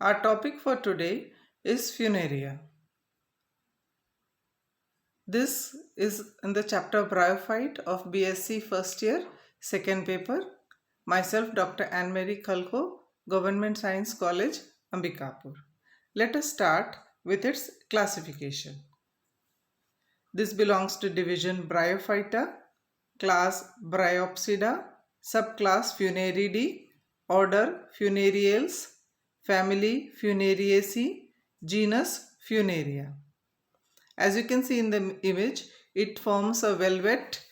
Our topic for today is Funaria. This is in the chapter Bryophyte of BSc first year, second paper. Myself, Dr. Anne-Marie Khalko, Government Science College, Ambikapur. Let us start with its classification. This belongs to division Bryophyta, class Bryopsida, subclass Funariidae, order Funariales, family Funariaceae, genus Funaria. As you can see in the image, it forms a velvet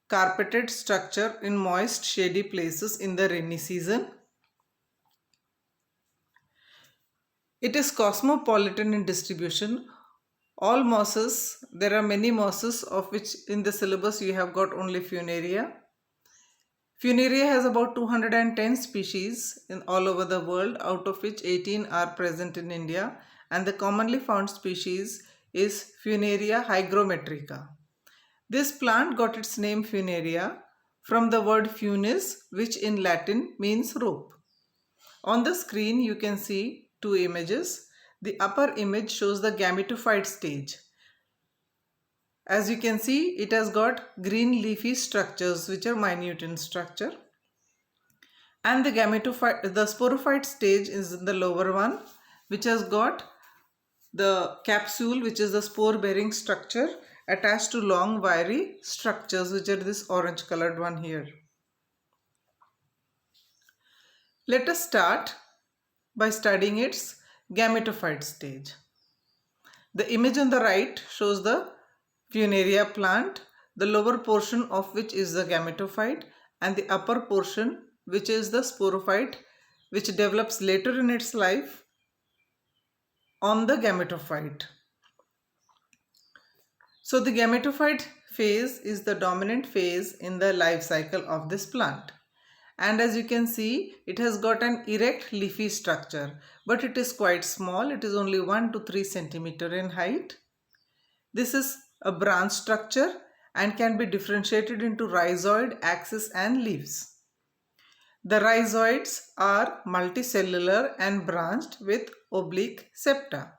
carpeted structure in moist shady places in the rainy season. It is cosmopolitan in distribution. All mosses, there are many mosses of which in the syllabus you have got only Funaria. Funaria has about 210 species in all over the world, out of which 18 are present in India, and the commonly found species is Funaria hygrometrica. This plant got its name Funaria from the word funis, which in Latin means rope. On the screen you can see two images. The upper image shows the gametophyte stage. As you can see, it has got green leafy structures which are minute in structure. And the sporophyte stage is in the lower one, which has got the capsule, which is the spore bearing structure, attached to long wiry structures, which are this orange colored one here. Let us start by studying its gametophyte stage. The image on the right shows the Funaria plant, the lower portion of which is the gametophyte, and the upper portion which is the sporophyte, which develops later in its life on the gametophyte. So the gametophyte phase is the dominant phase in the life cycle of this plant. And as you can see, it has got an erect leafy structure, but it is quite small. It is only 1 to 3 centimeter in height. This is a branch structure and can be differentiated into rhizoid, axis and leaves. The rhizoids are multicellular and branched with oblique septa.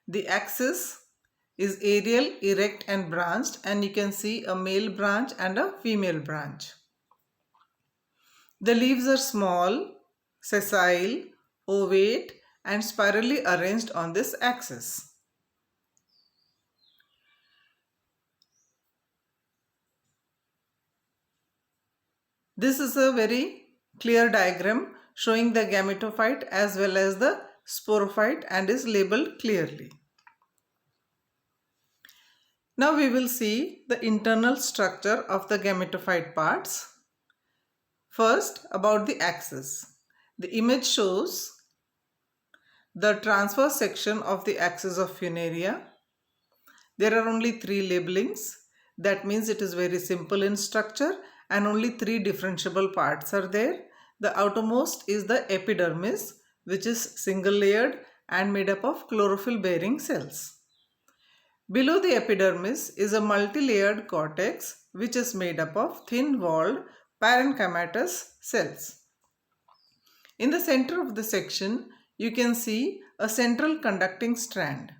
The axis is aerial, erect and branched, and you can see a male branch and a female branch. The leaves are small, sessile, ovate and spirally arranged on this axis. This is a very clear diagram showing the gametophyte as well as the sporophyte and is labeled clearly. Now we will see the internal structure of the gametophyte parts. First, about the axis. The image shows the transverse section of the axis of Funaria. There are only 3 labelings. That means it is very simple in structure and only 3 differentiable parts are there. The outermost is the epidermis, which is single layered and made up of chlorophyll bearing cells. Below the epidermis is a multi-layered cortex, which is made up of thin-walled parenchymatous cells. In the center of the section, you can see a central conducting strand.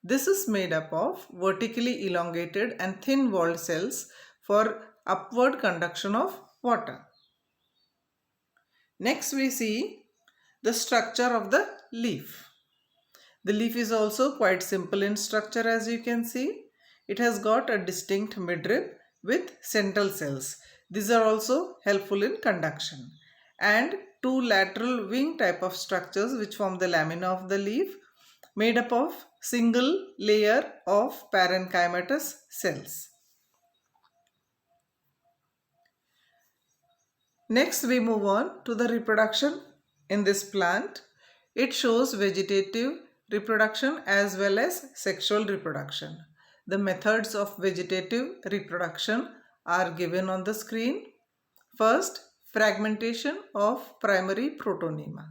This is made up of vertically elongated and thin-walled cells for upward conduction of water. Next we see the structure of the leaf. The leaf is also quite simple in structure, as you can see. It has got a distinct midrib with central cells. These are also helpful in conduction. And 2 lateral wing type of structures which form the lamina of the leaf, made up of single layer of parenchymatous cells. Next we move on to the reproduction in this plant. It shows vegetative reproduction as well as sexual reproduction. The methods of vegetative reproduction are given on the screen. First, fragmentation of primary protonema.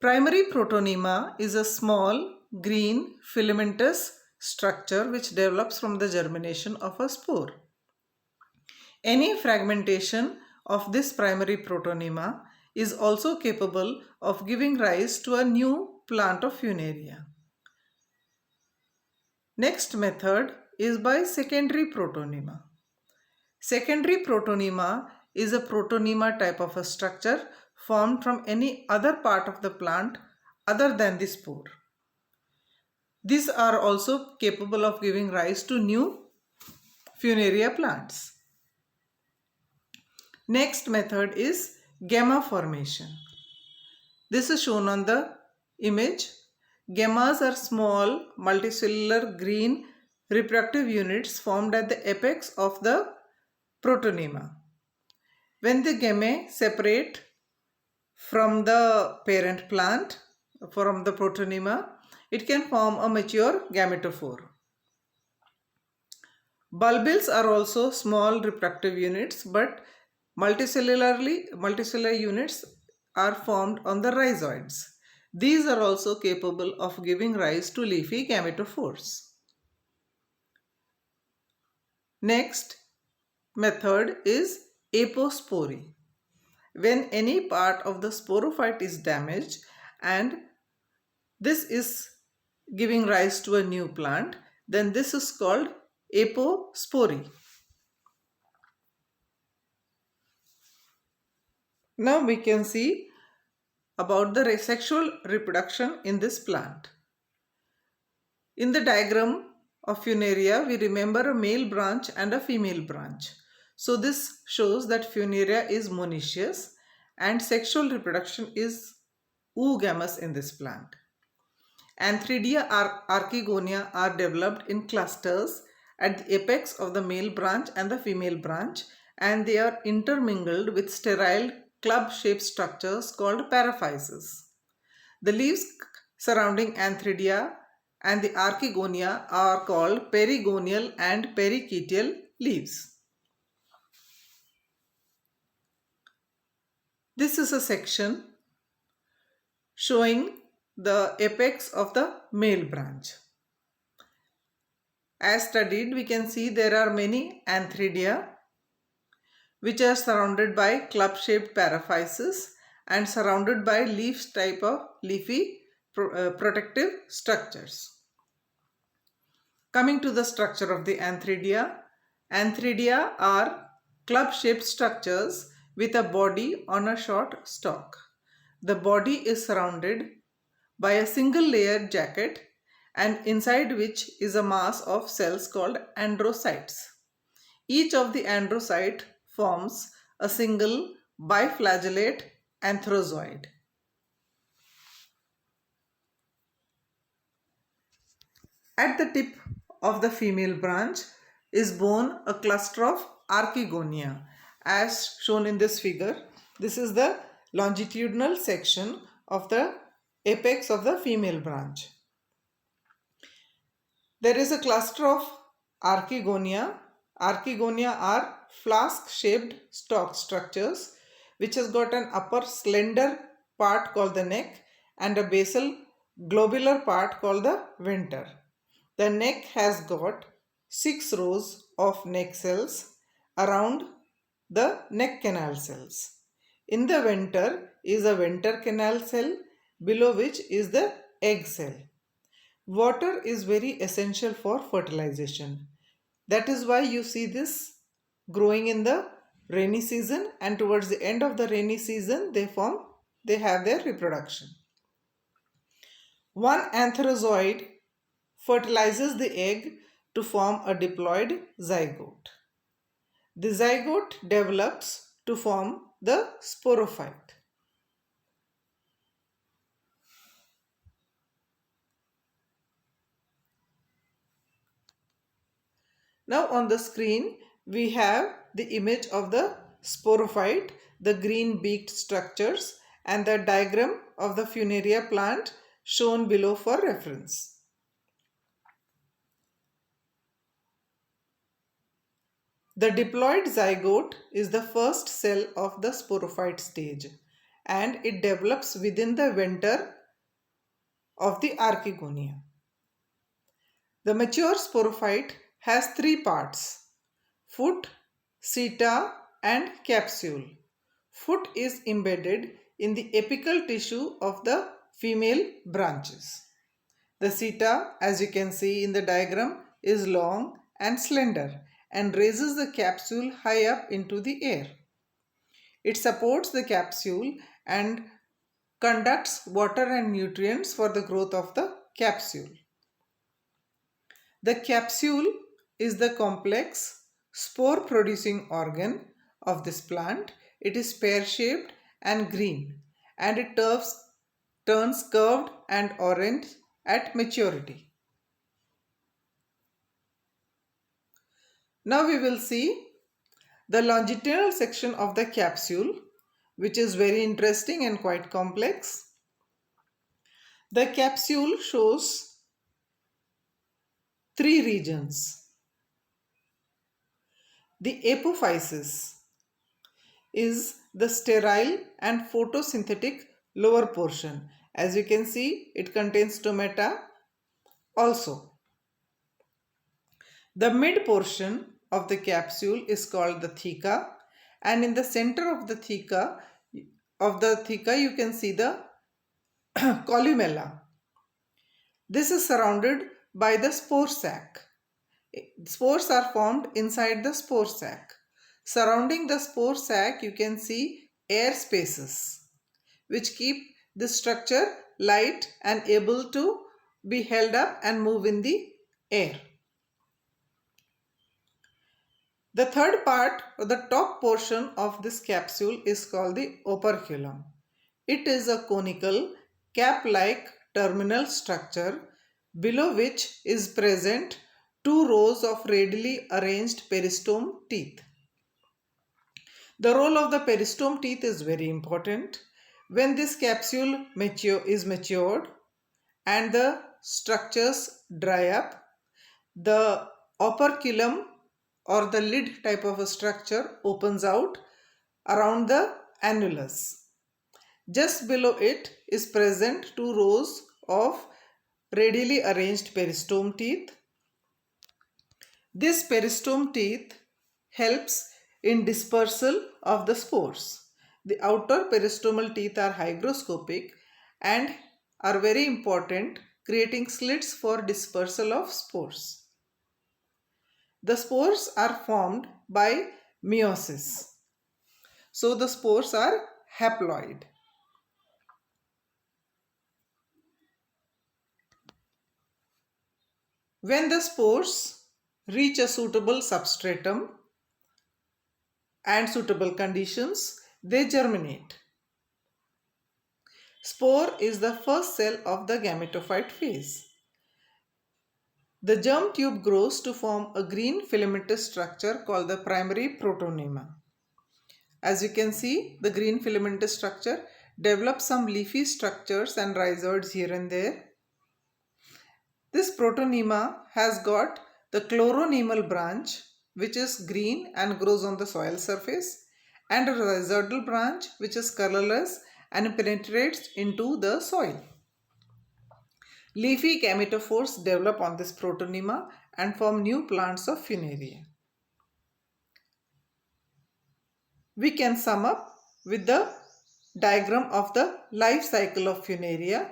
Primary protonema is a small green filamentous structure which develops from the germination of a spore. Any fragmentation of this primary protonema is also capable of giving rise to a new plant of Funaria. Next method is by secondary protonema. Secondary protonema is a protonema type of a structure formed from any other part of the plant other than the spore. These are also capable of giving rise to new Funaria plants. Next method is gamma formation. This is shown on the image. Gammas are small multicellular green reproductive units formed at the apex of the protonema. When the gammae separate from the parent plant, from the protonema, it can form a mature gametophore. Bulbils are also small reproductive units, but multicellular units are formed on the rhizoids. These are also capable of giving rise to leafy gametophores. Next method is apospory. When any part of the sporophyte is damaged and this is giving rise to a new plant, then this is called apospory. Now we can see about the sexual reproduction in this plant. In the diagram of Funaria, we remember a male branch and a female branch. So this shows that Funaria is monoecious and sexual reproduction is oogamous in this plant. Anthridia or archegonia are developed in clusters at the apex of the male branch and the female branch, and they are intermingled with sterile club-shaped structures called paraphyses. The leaves surrounding Anthridia and the archegonia are called perigonial and pericytial leaves. This is a section showing the apex of the male branch. As studied, we can see there are many Anthridia which are surrounded by club-shaped paraphyses and surrounded by leaf type of leafy protective structures. Coming to the structure of the Anthridia, Anthridia are club-shaped structures with a body on a short stalk. The body is surrounded by a single layered jacket and inside which is a mass of cells called androcytes. Each of the androcyte forms a single biflagellate anthrozoid. At the tip of the female branch is borne a cluster of archegonia. As shown in this figure, this is the longitudinal section of the apex of the female branch. There is a cluster of archegonia. Archegonia are flask-shaped stalk structures which has got an upper slender part called the neck and a basal globular part called the venter. The neck has got 6 rows of neck cells around the neck canal cells. In the venter is a venter canal cell, below which is the egg cell. Water is very essential for fertilization. That is why you see this growing in the rainy season, and towards the end of the rainy season they have their reproduction. One antherozoid fertilizes the egg to form a diploid zygote. The zygote develops to form the sporophyte. Now on the screen we have the image of the sporophyte, the green beaked structures, and the diagram of the Funaria plant shown below for reference. The diploid zygote is the first cell of the sporophyte stage and it develops within the venter of the archegonia. The mature sporophyte has 3 parts: foot, seta and capsule. Foot is embedded in the apical tissue of the female branches. The seta, as you can see in the diagram, is long and slender and raises the capsule high up into the air. It supports the capsule and conducts water and nutrients for the growth of the capsule. The capsule is the complex spore producing organ of this plant. It is pear-shaped and green, and it turns curved and orange at maturity. Now we will see the longitudinal section of the capsule, which is very interesting and quite complex. The capsule shows three regions. The apophysis is the sterile and photosynthetic lower portion. As you can see, it contains stomata also. The mid portion of the capsule is called the theca, and in the center of the theca you can see the columella. This is surrounded by the spore sac. Spores are formed inside the spore sac. Surrounding the spore sac, you can see air spaces which keep the structure light and able to be held up and move in the air. The third part, or the top portion of this capsule, is called the operculum. It is a conical, cap-like terminal structure below which is present two rows of radially arranged peristome teeth. The role of the peristome teeth is very important. When this capsule is matured and the structures dry up, the operculum or the lid type of a structure opens out around the annulus. Just below it is present two rows of radially arranged peristome teeth. This peristome teeth helps in dispersal of the spores. The outer peristomal teeth are hygroscopic and are very important, creating slits for dispersal of spores. The spores are formed by meiosis. So the spores are haploid. When the spores reach a suitable substratum and suitable conditions, they germinate. Spore is the first cell of the gametophyte phase. The germ tube grows to form a green filamentous structure called the primary protonema. As you can see, the green filamentous structure develops some leafy structures and rhizoids here and there. This protonema has got the chloronemal branch, which is green and grows on the soil surface, and a rhizoidal branch which is colorless and penetrates into the soil. Leafy gametophores develop on this protonema and form new plants of Funaria. We can sum up with the diagram of the life cycle of Funaria.